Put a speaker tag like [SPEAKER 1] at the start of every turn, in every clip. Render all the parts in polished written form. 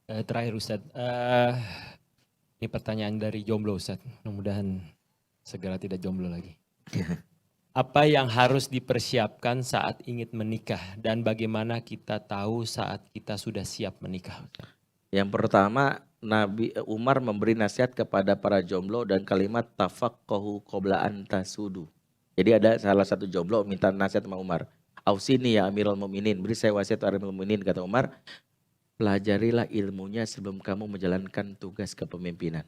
[SPEAKER 1] Terakhir Ustadz, ini pertanyaan dari jomblo Ustadz, mudah-mudahan segera tidak jomblo lagi. Apa yang harus dipersiapkan saat ingin menikah dan bagaimana kita tahu saat kita sudah siap menikah?
[SPEAKER 2] Yang pertama, Nabi Umar memberi nasihat kepada para jomblo dan kalimat tafaqahu qabla an tasudu. Jadi ada salah satu jomblo minta nasihat sama Umar. Ausini ya Amirul Mukminin, beri saya wasiat Amirul Mukminin, kata Umar, pelajarilah ilmunya sebelum kamu menjalankan tugas kepemimpinan.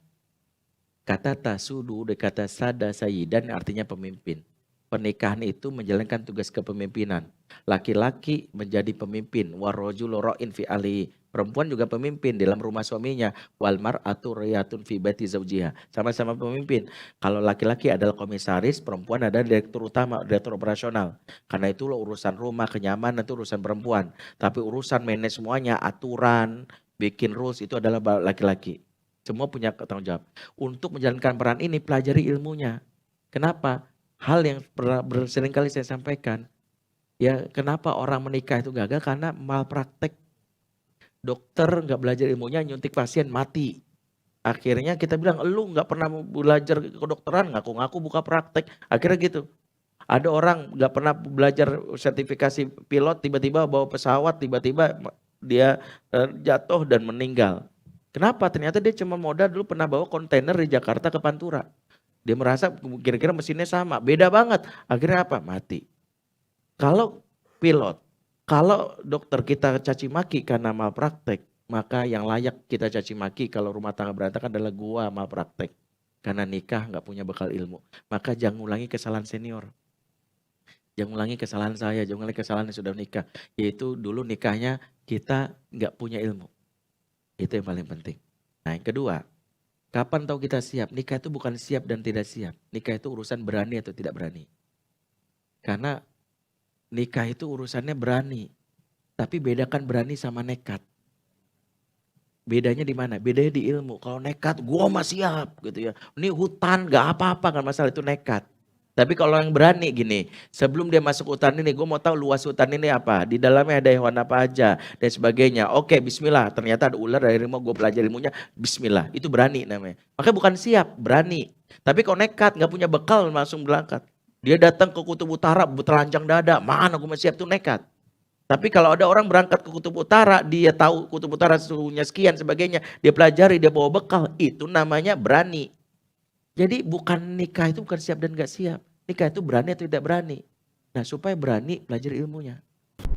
[SPEAKER 2] Kata tasudu dari kata sada sayyidan artinya pemimpin. Pernikahan itu menjalankan tugas kepemimpinan. Laki-laki menjadi pemimpin, warrajulu ra'in fi ahlihi. Perempuan juga pemimpin dalam rumah suaminya. Wal mar'atu riyatun fi baiti zawjiha. Sama-sama pemimpin. Kalau laki-laki adalah komisaris, perempuan adalah direktur utama, direktur operasional. Karena itu urusan rumah, kenyamanan itu urusan perempuan. Tapi urusan manage semuanya, aturan, bikin rules itu adalah laki-laki. Semua punya tanggung jawab. Untuk menjalankan peran ini pelajari ilmunya. Kenapa? Hal yang sering kali saya sampaikan, ya kenapa orang menikah itu gagal karena malpraktek. Dokter nggak belajar ilmunya, nyuntik pasien mati. Akhirnya kita bilang, lu nggak pernah belajar kedokteran, ngaku-ngaku buka praktek. Akhirnya gitu. Ada orang nggak pernah belajar sertifikasi pilot, tiba-tiba bawa pesawat, tiba-tiba dia jatuh dan meninggal. Kenapa? Ternyata dia cuma modal dulu pernah bawa kontainer dari Jakarta ke Pantura. Dia merasa kira-kira mesinnya sama, beda banget. Akhirnya apa? Mati. Kalau pilot, kalau dokter kita caci maki karena malpraktek, maka yang layak kita caci maki kalau rumah tangga berantakan adalah gua malpraktek. Karena nikah nggak punya bekal ilmu. Maka jangan ulangi kesalahan senior. Jangan ulangi kesalahan saya, jangan ulangi kesalahan yang sudah nikah. Yaitu dulu nikahnya kita nggak punya ilmu. Itu yang paling penting. Nah yang kedua, kapan tahu kita siap? Nikah itu bukan siap dan tidak siap. Nikah itu urusan berani atau tidak berani. Karena nikah itu urusannya berani. Tapi bedakan berani sama nekat. Bedanya di mana? Bedanya di ilmu. Kalau nekat, gua mah siap gitu ya. Ini hutan gak apa-apa kan masalah itu nekat. Tapi kalau yang berani gini, sebelum dia masuk hutan ini, gue mau tahu luas hutan ini apa, di dalamnya ada hewan apa aja, dan sebagainya. Oke, bismillah, ternyata ada ular dari harimau, gue pelajari ilmunya, bismillah. Itu berani namanya. Makanya bukan siap, berani. Tapi kalau nekat, gak punya bekal, langsung berangkat. Dia datang ke Kutub Utara, telanjang dada, mana gue masih siap, tuh nekat. Tapi kalau ada orang berangkat ke Kutub Utara, dia tahu Kutub Utara suhunya sekian, sebagainya, dia pelajari, dia bawa bekal, itu namanya berani. Jadi bukan nikah itu bukan siap dan gak siap. Nikah itu berani atau tidak berani. Nah supaya berani belajar ilmunya.